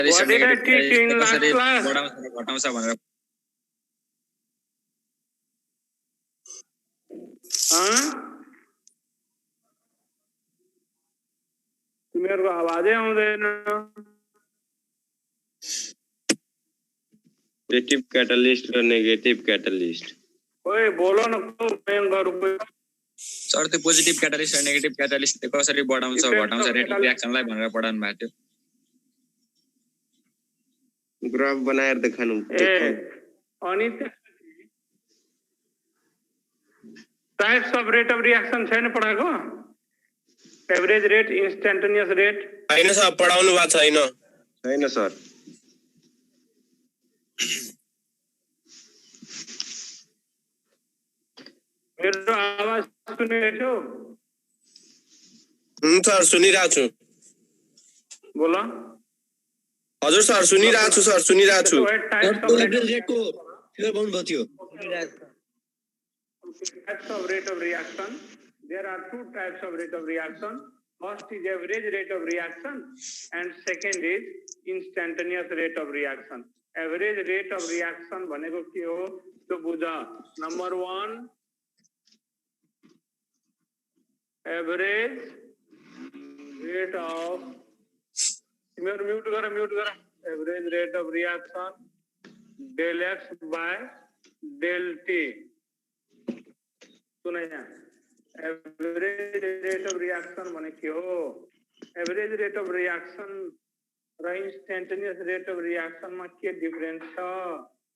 What did I teach you in last class? मेरे को आवाजें आउँदैन पॉजिटिव कैटलिस्ट र नेगेटिभ कैटलिस्ट ओए बोलो न को गरौँ सर त्यो पोजिटिभ क्याटालिस्ट र नेगेटिभ क्याटालिस्ट कसरी बढाउँछ घटाउँछ रेट अफ रियाक्सनलाई भनेर पढाउनु भएको थियो ग्राफ बनाएर देखाउनु अनि types of rate of reaction छैन पढाएको एभरेज रेट इन्स्टेन्टेनियस रेट हैन सर पढाउनु भएको छैन छैन सर मेरो आवाज सुनिरहेछौ सर सुनिरहेको छु बोला हजुर सर सुनिरहेको छु सर सुनिरहेको छु रेटको फिगर बनाउनु भएको थियो types of rate of reaction. There are two types of rate of reaction. First is average rate of reaction and second is instantaneous rate of reaction. Average rate of reaction भनेको के हो त्यो बुझ number 1 average rate of mute गर average rate of reaction del x by del t सुना average rate of reaction भने के हो एवरेज रेट अफ रिएक्शन र इन्स्टेन्टेनियस रेट अफ रिएक्शन मा के डिफरेंस छ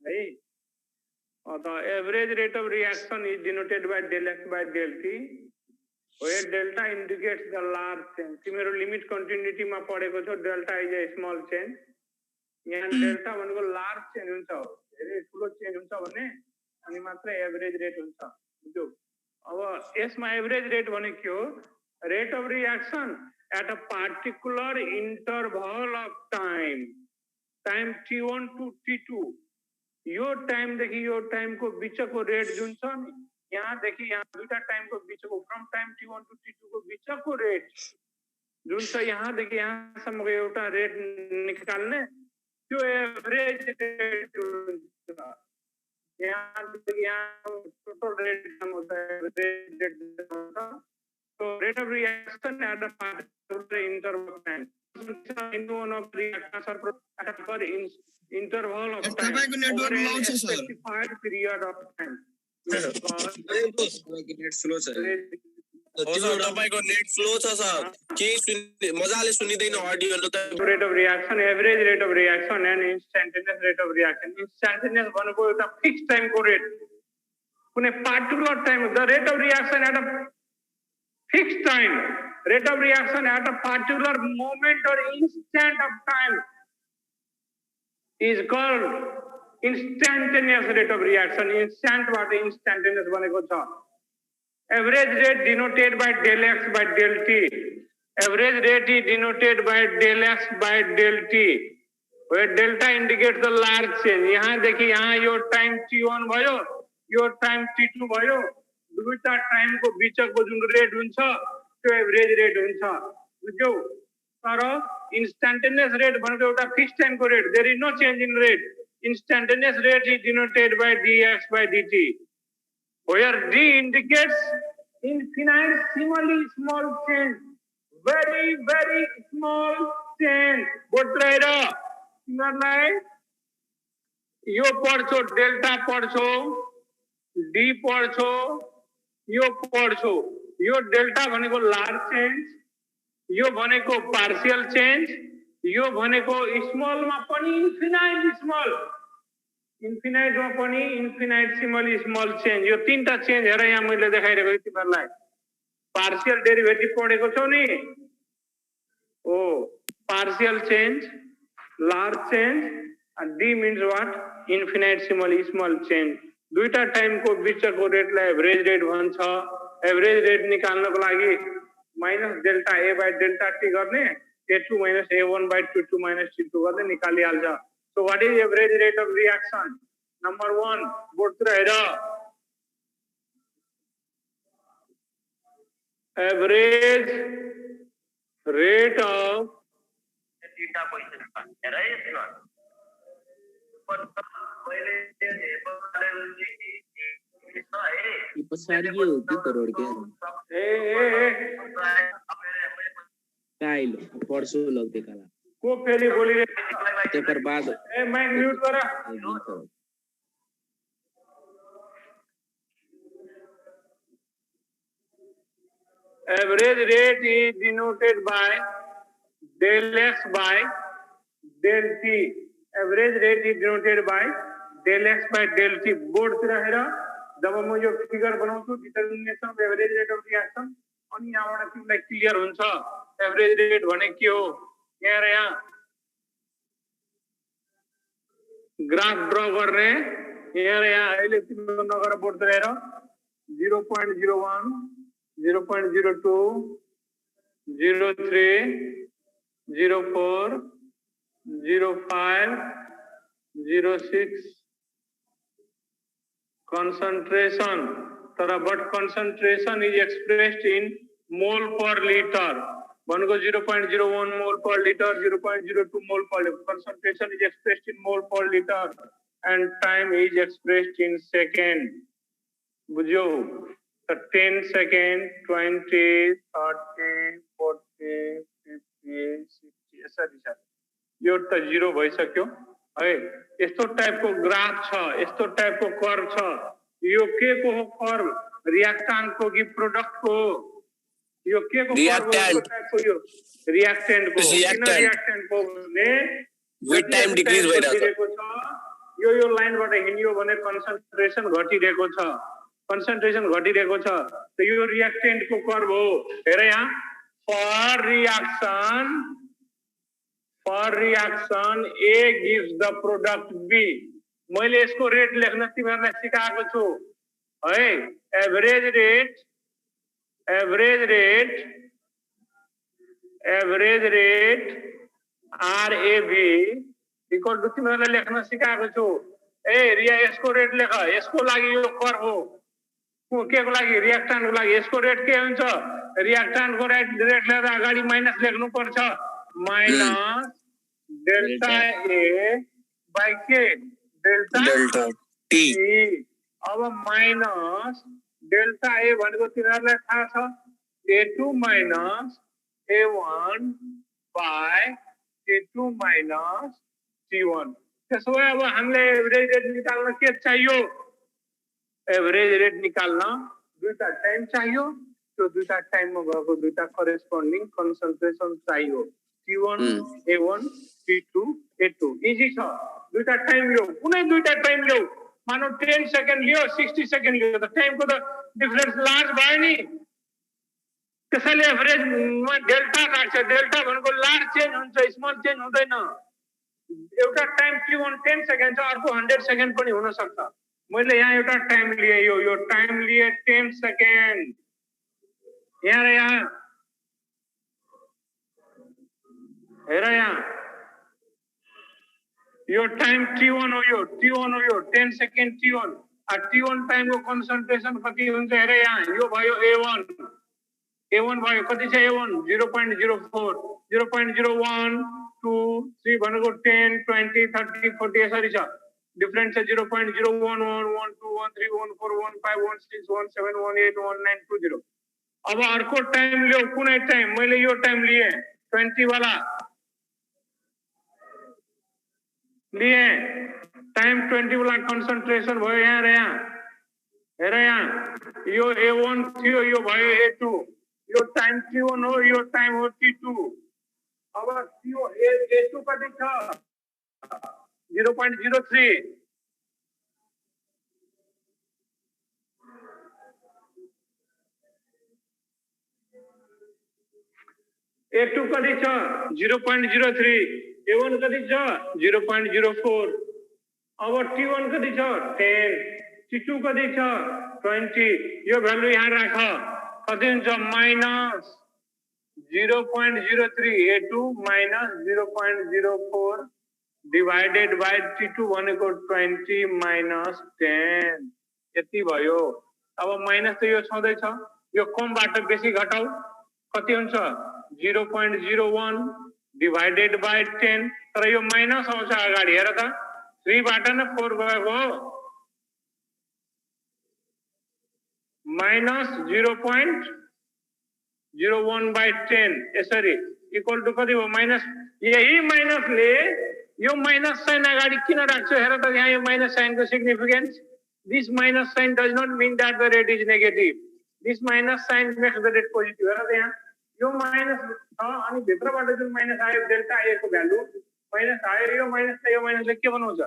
है a average rate of reaction is denoted by del x by del t where delta indicates the large change तिम्रो limit continuity मा पढेको छ delta is a small change यहाँ delta भनेको लार्ज चेन्ज हुन्छ धेरै ठुलो चेन्ज हुन्छ भने अनि मात्र एभरेज रेट हुन्छ बुझ्यौ अब यसमा एभरेज रेट भने के हो rate of reaction at a particular interval of time t1 to t2 यो टाइम देखि यो टाइम को बीचको रेट जुन छ नि यहाँ देखि यहाँ दुईटा टाइम को बीचको from time t1 to t2 को बीचको रेट जुन छ यहाँ देखि यहाँ सम्मको एउटा रेट निकाल्ने त्यो एभरेज रेट हुन्छ यहाँ total rate होता है रेट होता तो rate of reaction at a particular interval of time into one of reactions are at a per interval of time over a specified period of time net slow छ हजुर तपाईको net slow छ sir के मजाले सुनिदैन audio त rate of reaction average rate of reaction and instantaneous rate of reaction instantaneous भनेको एउटा फिक्स टाइम को रेट कुनै particular time the rate of reaction at a fix time rate of reaction at a particular moment or instant of time is called instantaneous rate of reaction instant बाट instantaneous भनेको छ average rate denoted by del x by del t average rate is denoted by del x by del t where delta indicates the large change यहाँ देखिए यहाँ यो time t1 भयो यो time t2 भयो दुईटा टाइम को बीचको जुन रेट हुन्छ त्यो एभरेज रेट हुन्छ बुझ्यौ तर इन्स्टेन्टेनियस रेट भनेको एउटा फिक्स टाइम को rate there is no change in rate instantaneous rate is denoted by dx by dt where d indicates infinitesimally small change very small change बोल्दै तिमीहरुलाई यो पढ्छौ डेल्टा पढ्छौ डी पढ्छौ यो पढ्छौ यो डेल्टा भनेको large change यो भनेको partial change यो भनेको small मा पनि इन्फिनाइट स्मल इन्फिनाइट मा पनि इन्फिनाइटसिमली स्मल चेन्ज यो तीनटा चेन्ज हेर यहाँ मैले देखाइरहेको तिमीहरुलाई पार्शियल डेरिभेटिभ पढेको छौ नि ओ partial change large change and d means what infinitesimally small change दुईटा टाइम को बीचको रेटलाई एभरेज रेट भन्छ एभरेज रेट निकाल्नको लागि minus delta a by delta t गर्ने a2 minus a1 by 2 minus t2 गर्ने निकालिहाल्छ so what is average rate of reaction number 1 बोर्डतिर हेर average rate of थीटा पोजिसनमा हेर है यसमा मैले पछाडि के हो कि करोड के काइल पढ्छु लग्दै काला को फेरि बोली त्यसको बाद ए माइक म्युट गर average rate is denoted by del x by del t average rate is denoted by del x by del t board तिर हेर जब म यो फिगर बनाउँछु determination of average rate of reaction अनि यहाँबाट तिमीलाई क्लियर हुन्छ एभरेज रेट भने के हो यहाँ र यहाँ ग्राफ ड्रा गर्ने यहाँ र यहाँ अहिले तिम्रो नगर बोर्ड तिर हेर 0.01 0.02 03 04 05 06 concentration but concentration is expressed in mole per liter one go 0.01 mole per liter 0.02 mole per liter concentration is expressed in mole per liter and time is expressed in second बुझ्यो 10 second 20 30 40 50 60 यसरी छ यो त zero भइसक्यो है यस्तो टाइपको graph छ यस्तो टाइपको कर्व छ यो के को हो कर्व रिएक्टेंट को कि प्रोडक्ट को यो के को कर्व को यो रिएक्टेंट को किन रिएक्टेंट को ने विथ टाइम डिक्रिज भइरहेको छ यो लाइनबाट हिँड्यो भने कन्सन्ट्रेसन घटिरहेको छ concentration घटिरहेको छ त यो रिएक्टेंट को कर्व हो हेर यहाँ for reaction A gives the product B मैले यसको रेट लेख्न तिमीहरुलाई सिकाएको छु है average rate RAB equal to तिमीहरुलाई लेख्न सिकाएको छु ए रिया यसको रेट लेख यसको लागि यो कर्व हो के को लागि रिएक्टेंट को लागि यसको रेट के हुन्छ रिएक्टेंट को रेट लेख्दा अगाडि माइनस लेख्नु पर्छ minus delta A by K delta T अब माइनस डेल्टा A भनेको तिनीहरुलाई थाहा छ A2 minus A1 by T2 minus T1 त्यसो भए अब हामीले एभरेज रेट निकाल्न के चाहियो एभरेज रेट निकाल्न दुईटा टाइम चाहियो त्यो दुईटा टाइममा गएको दुईटा करेस्पोन्डिङ कन्सन्ट्रेसन चाहियो T1 A1 T2 A2 easy छ दुईटा टाइम लियो कुनै दुईटा टाइम लियो मानौ 10 सेकेन्ड लियो 60 सेकेन्ड लियो त टाइमको त डिफरेन्स लार्ज भयो नि त्यसैले एभरेजमा डेल्टा राख्छ डेल्टा भनेको लार्ज चेन्ज हुन्छ स्मल चेन्ज हुँदैन एउटा टाइम T1 10 सेकेन्ड छ अर्को 100 सेकेन्ड पनि हुन सक्छ मैले यहाँ एउटा टाइम लिए यो टाइम लिए 10 सेकेन्ड यहाँ र यहाँ हेर यहाँ यो टाइम T1 हो यो 10 सेकेन्ड T1 T1 टाइम को कन्सन्ट्रेसन कति हुन्छ हेर यहाँ यो भयो A1 भयो कति छ A1 0.04 0.01 2 3 भनेको 10 20 30 40 यसरी छ डिफरेन्स छ 0.01 1 2 1 3 1 4 1 5 1 6 1 7 1 8 1 9 2 0 अब अर्को टाइम लियो कुनै टाइम मैले यो टाइम लिए 20 वाला लिए टाइम 20 वाला कंसंट्रेशन भयो यहाँ र यहाँ हेर यहाँ यो A1 थियो यो भयो A2 यो टाइम T1 हो यो टाइम हो T2 अब यो A2 कति छ 0.03 A2 कति छ 0.03 A1 कति छ 0.04 अब T1 कति छ 10 T2 कति छ 20 यो भ्यालु यहाँ राख कति हुन्छ minus 0.03 A2 minus 0.04 divided by T2 भनेको 20 माइनस 10 यति भयो अब माइनस त यो छँदै छ यो कमबाट बेसी घटाऊ कति हुन्छ 0.01 divided by 10 तर यो माइनस आउँछ अगाडि हेर त 3 बाट न 4 गएको minus 0.01 by 10 यसरी इक्वल टु कति हो माइनस यही माइनस ले यो माइनस साइन अगाडि किन राख्छु हेर त यहाँ यो माइनस साइन को significance this minus sign does not mean that the rate is negative this minus sign makes the rate positive हेर त यहाँ यो माइनस छ अनि भित्रबाट जुन माइनस आयो डेल्टा ए को भ्यालु माइनस आयो यो माइनसले के बनाउँछ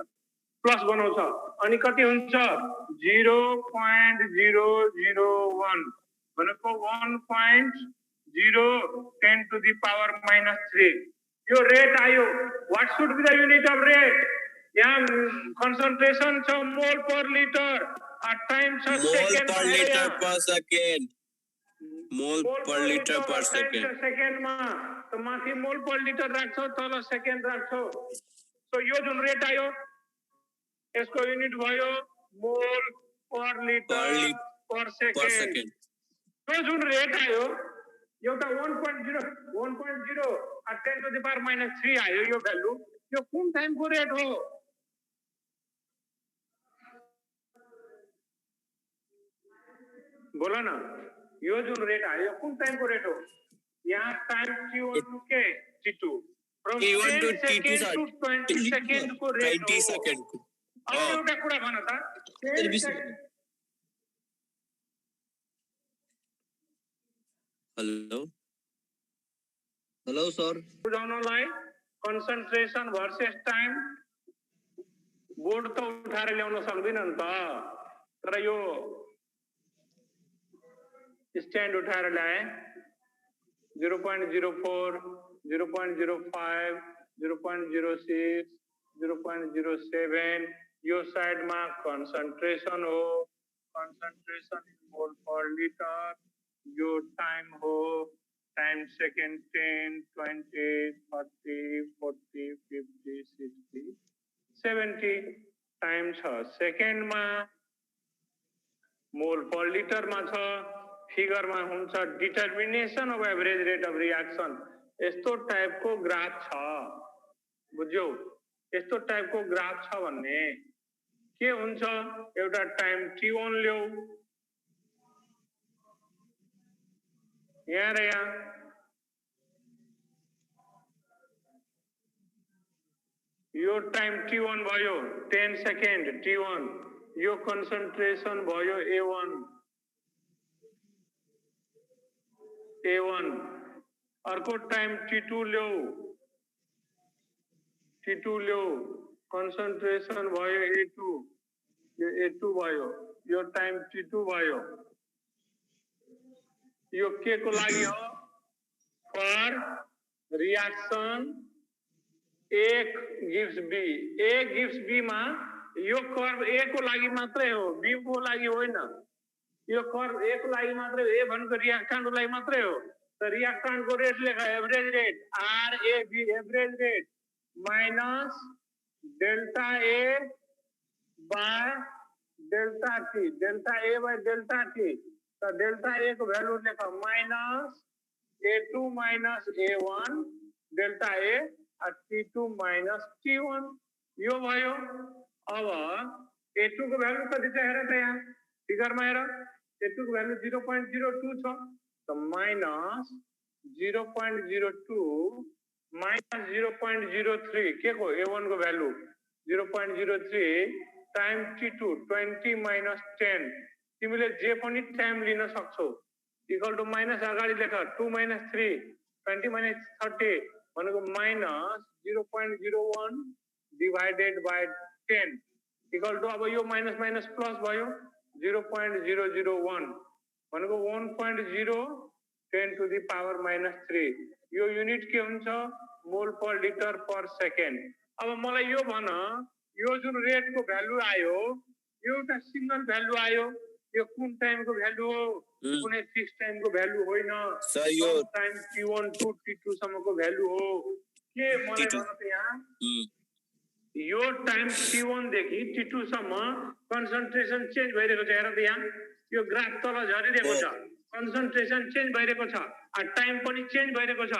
प्लस बनाउँछ अनि कति हुन्छ 0.001 भनेको 1.010 to the power minus 3 यो रेट आयो what should be the unit of rate यहाँ concentration छ मोल पर लिटर टाइम छ second per liter per second मोल पर लिटर पर सेकेन्ड मा त माथि मोल पर लिटर राख्छौ तल सेकेन्ड राख्छौ सो यो जुन रेट आयो यसको युनिट भयो मोल पर लिटर पर सेकेन्ड यो जुन रेट आयो एउटा 1.0 10 to the power minus 3 आयो यो भ्यालु यो कुन टाइम को रेट हो बोला ना यो जुन रेट आयो कुन टाइम को रेट हो यहाँ टाइम t1 के t2 from t1 to t2 to 20 second को रेट 20 सेकेन्ड को अब एउटा कुरा भन त हेलो हेलो सर बुझाउनलाई कन्सन्ट्रेसन भर्सेस टाइम बोर्ड त उठाएर ल्याउन सक्दैन नि त तर यो स्ट्यान्ड उठाएर ल्याए 0.04 0.05 0.06 0.07 यो साइडमा कन्सन्ट्रेसन हो कन्सन्ट्रेसन इन मोल पर लिटर यो टाइम हो टाइम सेकेन्ड 10 20 30 40 50 60 70 टाइम छ सेकेन्डमा मोल पर लिटरमा छ फिगरमा हुन्छ determination of average rate of reaction यस्तो टाइपको ग्राफ छ बुझ्यौ यस्तो टाइपको ग्राफ छ भन्ने के हुन्छ एउटा टाइम t1 ल्याउ यहाँ र यहाँ यो टाइम t1 भयो 10 सेकेन्ड t1 यो कन्सन्ट्रेसन भयो A1 अर्को टाइम t2 ल्याउ कन्सन्ट्रेसन भयो A2 यो A2 भयो यो टाइम t2 भयो यो के को लागि हो for reaction A gives B A gives B मा यो कर्व A को लागि मात्रै हो B को लागि होइन यो कर्व A को लागि मात्रै हो A भनेको रिएक्टेन्ट को लागि मात्रै हो त रिएक्टेन्ट को रेट लेखा average rate RAB average rate minus delta A by delta T delta A by delta T त डेल्टा A को भ्यालु लेखा minus A2 minus A1 delta A T2 minus T1 यो भयो अब A2 को value कति छ हेर त यहाँ फिगरमा हेर A2 को भ्यालु 0.02 छ त माइनस 0.02 माइनस 0.03 के को A1 को भ्यालु 0.03 टाइम T2 20 माइनस 10 तिमीले जे पनि टाइम लिन सक्छौ इक्वल टु माइनस अगाडि लेख 2 माइनस 3 20 माइनस 30 भनेको minus 0.01 divided by 10 equal to अब यो माइनस माइनस प्लस भयो 0.001 भनेको 1.010 टु द पावर माइनस 3 यो युनिट के हुन्छ मोल पर लिटर पर सेकेन्ड अब मलाई यो भन यो जुन रेट को भ्यालु आयो यो एउटा सिंगल भ्यालु आयो यो कुन टाइम को भ्यालु हो कुनै फिक्स टाइम को भ्यालु होइन सर यो टाइम t1 टु t2 सम्म को भ्यालु हो के मलाई भन त यहाँ यो टाइम t1 देखि t2 सम्म कन्सन्ट्रेसन चेन्ज भइरहेको छ हेर त यहाँ यो ग्राफ तल झरिरहेको छ कन्सन्ट्रेसन चेन्ज भइरहेको छ टाइम पनि चेन्ज भइरहेको छ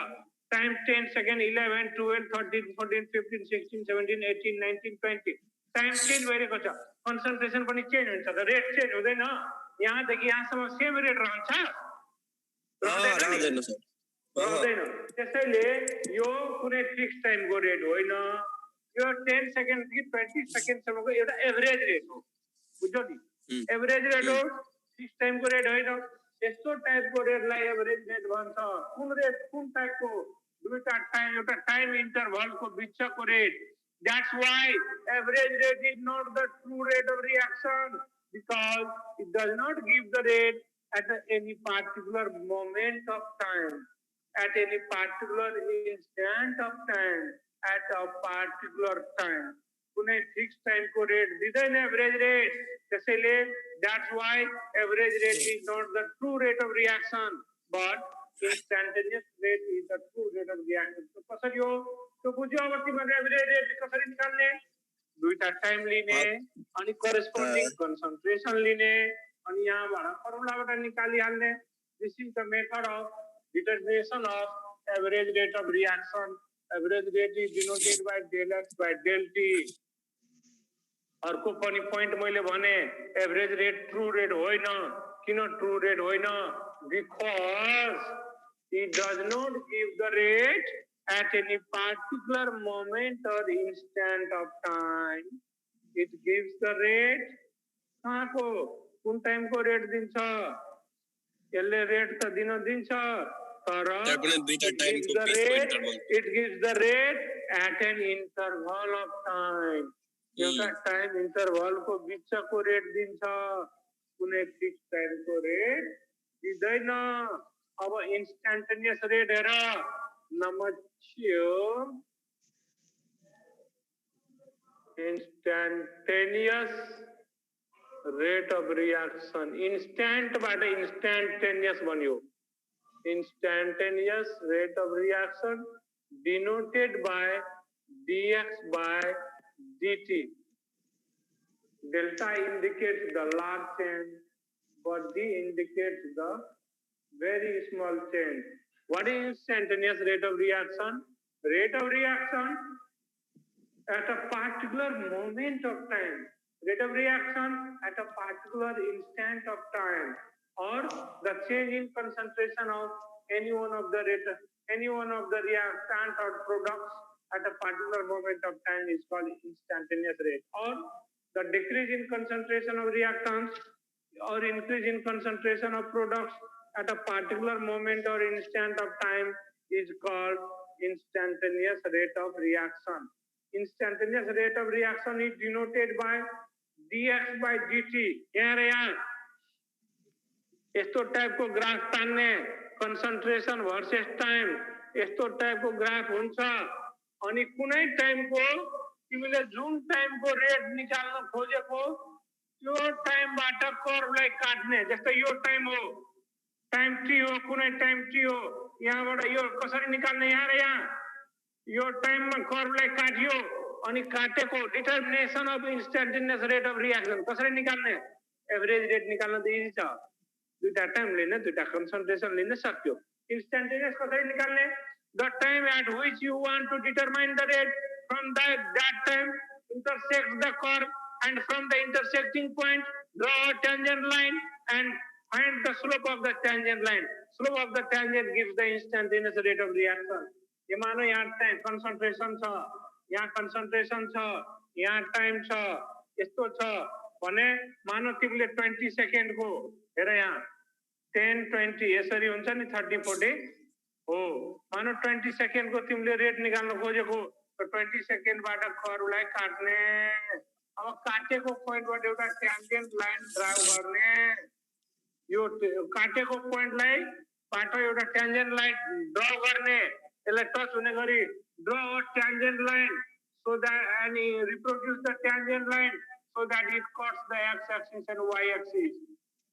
Time 10 second, 11, 12, 13, 14, 15, 16, 17, 18, 19, 20. Time change भइरहेको छ, concentration पनि change हुन्छ, the rate change हुँदैन, यहाँदेखि यहाँसम्म same rate रहन्छ, रहँदैन सर रहँदैन। त्यसैले यो कुनै फिक्स टाइमको रेट होइन, यो 10 सेकेन्ड कि 20 सेकेन्डसम्मको एउटा एभरेज रेट हो, बुझ्यौ नि? एभरेज रेट हो, फिक्स टाइमको रेट होइन। यस्तो टाइपको रेटलाई एभरेज रेट भन्छ। कुन रेट, कुन टाइपको? दुईटा टाइम, एउटा टाइम इन्टरभलको बिचको rate. That's why average rate is not the true rate of reaction, because it does not give the rate at any particular moment of time, at any particular instant of time, at a particular time. कुनै fix टाइमको rate दिँदैन average rate. त्यसैले that's why average rate is not the true rate of reaction, but instantaneous rate is the true rate of reaction. तो कसरी हो? तो बुझ्यो अब तिमीले एभरेज रेट कसरी निकाल्ने? दुईटा टाइम लिने अनि करेस्पोन्डिङ कन्सन्ट्रेसन लिने अनि यहाँबाट फर्मुलाबाट निकालिहाल्ने। This is the method of determination of average rate of reaction. Average rate is denoted by del x by del t. अर्को पनि पोइन्ट मैले भने एभरेज रेट ट्रू रेट होइन। किन ट्रू रेट होइन? Because it does not give the rate at any particular moment or instant of time. It gives the rate कहाँको, कुन टाइमको रेट दिन्छ? यसले रेट त दिन दिन्छ, तर it gives the rate at an interval of time. एउटा टाइम इन्टरभलको बिचको रेट दिन्छ, कुनै फिक्स टाइमको रेट दिँदैन। अब इन्स्ट्यान्टेनियस रेट हेर, number 2, instantaneous rate of reaction. Instant बाट instantaneous बन्यो। Instantaneous rate of reaction denoted by dx by dt. Delta indicates the large change, but d indicates the very small change. What is instantaneous rate of reaction? Rate of reaction at a particular moment of time. Rate of reaction at a particular instant of time, or the change in concentration of any one of the reactant or products at a particular moment of time is called instantaneous rate. Or the decrease in concentration of reactants or increase in concentration of products at a particular moment or instant of time is called instantaneous rate of reaction. Instantaneous rate of reaction is denoted by dx by dt. यहाँ यस्तो टाइपको graph तान्ने, concentration versus time, यस्तो टाइपको graph हुन्छ। अनि कुनै टाइमको तिमीले जुन टाइमको रेट निकाल्न खोजेको त्यो टाइमबाट कर्वलाई काट्ने। जस्तै यो टाइम हो, टाइम टी हो, कुनै टाइम टी हो, यहाँबाट यो कसरी निकाल्ने? यहाँ र यहाँ यो टाइममा कर्वलाई काट्यो अनि काटेको determination of instantaneous rate of reaction कसरी निकाल्ने? एभरेज रेट निकाल्न त इजी छ, दुईटा टाइम लिने, दुईटा कन्सन्ट्रेसन लिने, सक्यो। इन्स्ट्यान्टेनियस कसरी निकाल्ने? The time at which you want to determine the rate, from that time intersect the curve, and from the intersecting point draw a tangent line and find the slope of the tangent line. Slope of the tangent gives the instantaneous rate of reaction. ये मानो यहाँ time concentration छ, यहाँ concentration छ, यहाँ time छ, यस्तो छ भने मानो तिमीले 20 सेकेन्ड को हेर यहाँ 10 20 यसरी हुन्छ नि 30 40 हो। मानो 20 सेकेन्ड को तिमीले रेट निकाल्न खोजेको त 20 सेकेन्ड बाट कर्वलाई काट्ने। अब काटेको पोइन्टबाट एउटा ट्यान्जेन्ट लाइन ड्रा गर्ने। यो काटेको पोइन्टलाई बाट एउटा ट्यान्जेन्ट लाइन ड्रा गर्ने, यसलाई टच हुने गरी draw a tangent line so that and reproduce the tangent line so that it cuts the x axis and y axis.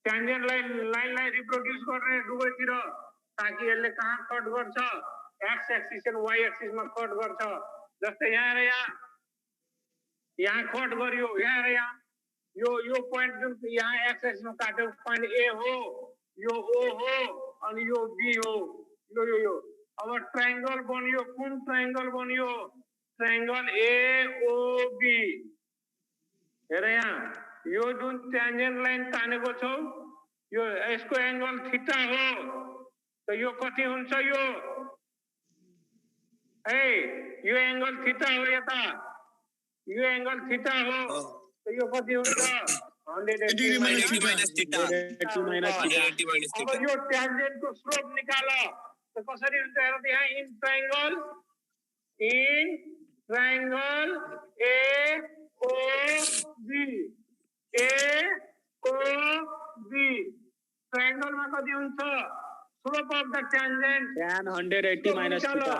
Tangent line लाई reproduce गर्ने दुवैतिर ताकि यसले कहाँ कट गर्छ? x axis and y axis मा cut गर्छ। जस्तै यहाँ र यहाँ कट गर्यो, यहाँ र यहाँ यो पोइन्ट जुन यहाँ x axis मा काटेको पोइन्ट A हो, यो O हो अनि यो B हो, यो अब ट्रायंगल बनियो कुन ट्रायंगल बनियो ट्रायंगल AOB हेर यहाँ यो जुन ट्यान्जेन्ट लाइन तानेको छौ यो यसको एंगल थीटा हो त यो कति हुन्छ यो यो एंगल थीटा हो यता यो एंगल थीटा हो त यो कति हुन्छ 180 minus theta. 180 minus theta. 180 minus अब theta. यो ट्यान्जेन्ट को स्लोप निकाल त कसरी हुन्छ हेर त यहाँ इन ट्रायंगल AOB ट्रायंगल में कति हुन्छ slope of the tangent tan 180 minus theta.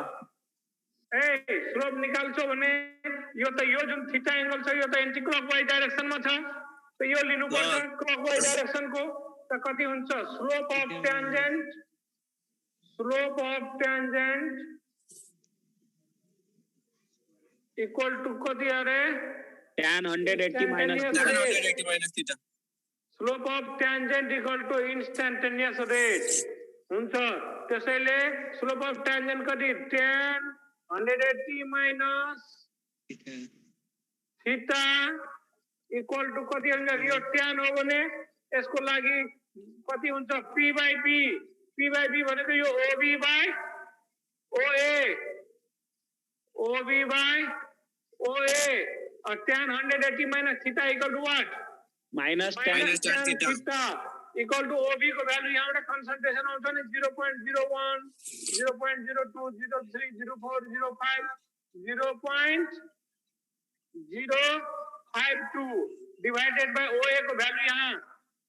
Slope निकाल्छौ भने यो त यो जुन थीटा एंगल छ यो त एन्टी क्लकवाइज डाइरेक्सन में छ त यो लिनु पर्छ क्लकवाइज डाइरेक्सन को त कति हुन्छ slope of tangent equal to कति अरे tan 180 minus Tan theta. 180 minus theta. Slope of tangent equal to instantaneous rate हुन्छ त्यसैले स्लोप अफ ट्यान्जेन्ट कति tan 180 minus theta equal to कति हुन्छ यो tan हो भने यसको लागि कति हुन्छ p by b भनेको यो OB by OA tan 180 minus theta equal to what Minus tan Minus tan theta. theta equal to OB को भ्यालु यहाँबाट कन्सन्ट्रेसन आउँछ नि 0.01 0.02 03 04 05 0.052 डिवाइडेड बाय OA को भ्यालु यहाँ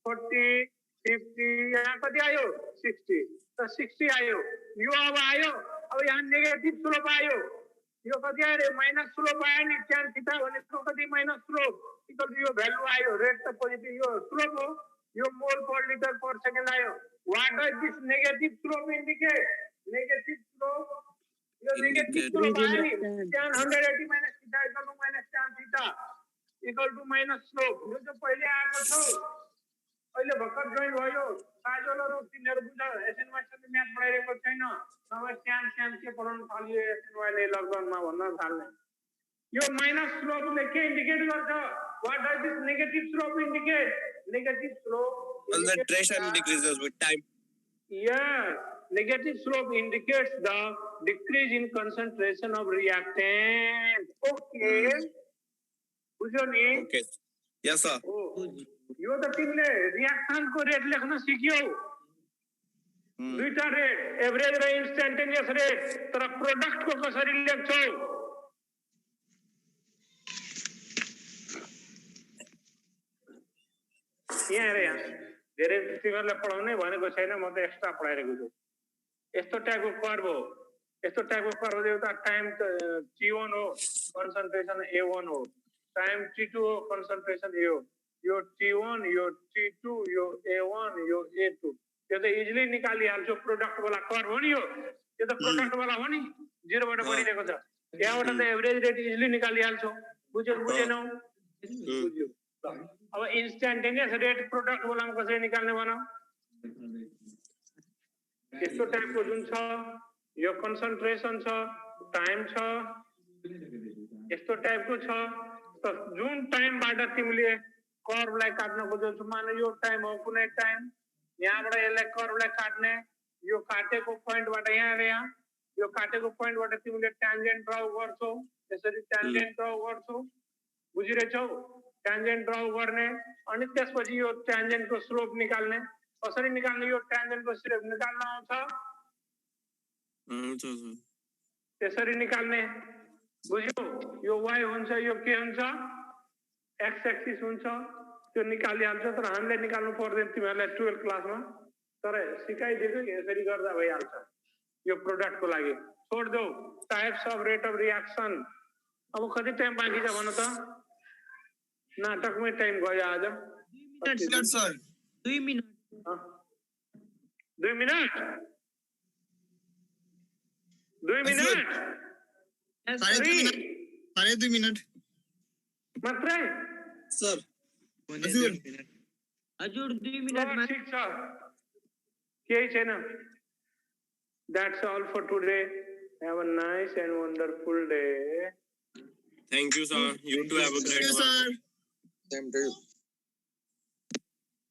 40 50 यहाँ कति आयो 60 त 60 आयो यो अब आयो अब यहाँ नेगेटिभ स्लोप आयो यो कति आयो माइनस स्लोप आयो नि tan थीटा भनेको कति माइनस स्लोप इक्वल टु यो भ्यालु आयो रेट त पोजिटिभ यो स्लोप हो यो mole per litre per second आयो what does this negative slope indicate negative slope यो नेगेटिभ स्लोप आयो नि tan 180 minus theta इक्वल to minus tan theta equal to minus slope यो चाहिँ पहिले आएको छ अहिले भर्खर जोइन भयो काजलहरु तिनीहरु बुझ एसएनवाईले म्याथ पढाइरहेको छैन नभए स्याम के पढाउन थाल्यो एसएनवाईले लकडाउनमा भन्न थाल्ने यो माइनस स्लोपले के इन्डिकेट गर्छ what does this negative slope indicate negative slope Concentration decreases with time. Negative slope indicates the decrease in concentration of reactant. Okay. बुझ्यो नि Okay. Yes, sir. यो त तिमीले रियाक्टेन्ट को रेट लेख्न सिक्यौ दुईटा रेट एभरेज र इन्स्टेन्टेनियस रेट तर प्रोडक्ट को कसरी लेख्छौ यहाँ हेर यहाँ धेरै तिमीहरूलाई पढाउने भनेको छैन म त एक्स्ट्रा पढाइरहेको छु यस्तो टाइपको कर्व हो यस्तो टाइपको कर्व एउटा टाइम T1 हो कन्सन्ट्रेसन A1 हो टाइम T2 हो कन्सन्ट्रेसन A हो यो T1 यो T2 यो A1 यो A2 यो त इजिली निकालिहाल्छौ प्रोडक्ट वाला कर्व हो नि यो त प्रोडक्ट वाला हो नि 0 बाट बढिरहेको छ यहाँबाट त एभरेज रेट इजिली निकालिहाल्छौ बुझेनौ बुझ्यो अब इन्स्टेन्टेनियस रेट प्रोडक्ट वालामा कसरी निकाल्ने भनौ यस्तो टाइपको जुन छ यो कन्सन्ट्रेसन छ टाइम छ यस्तो टाइपको छ त जुन टाइमबाट तिमीले कर्वलाई काट्न खोज्छौ माने यो टाइम हो कुनै टाइम यहाँबाट यसलाई कर्वलाई काट्ने यो काटेको पोइन्टबाट यहाँ रे यहाँ यो काटेको पोइन्टबाट तिमीले ट्यान्जेन्ट ड्रा गर्छौ त्यसरी ट्यान्जेन्ट ड्रा गर्छौ बुझिरहेछौ ट्यान्जेन्ट ड्रा गर्ने अनि त्यसपछि यो ट्यान्जेन्ट को स्लोप निकाल्ने कसरी निकाल्ने यो ट्यान्जेन्ट को स्लोप निकाल्न आउँछ त्यसरी निकाल्ने बुझ्यौ यो y हुन्छ यो के हुन्छ x एक्सिस हुन्छ त्यो निकालिहाल्छ तर हामीले निकाल्नु पर्दैन तिमीहरुलाई 12 क्लासमा तर सिकाइदिएको यसरी गर्दा भइहाल्छ यो प्रोडक्ट को लागि छोड दो types of rate of reaction अब कति टाइम बाँकी छ भन त नाटकमै टाइम गयो आज 2 minutes sir 2 minutes 2 minute 2 minute साढे 2 मिनट मात्रै सर हजुर 2 मिनट ठिक छ केही छैन That's all for today. Have a nice and wonderful day. Thank you, sir. You too have a great one. Same to you.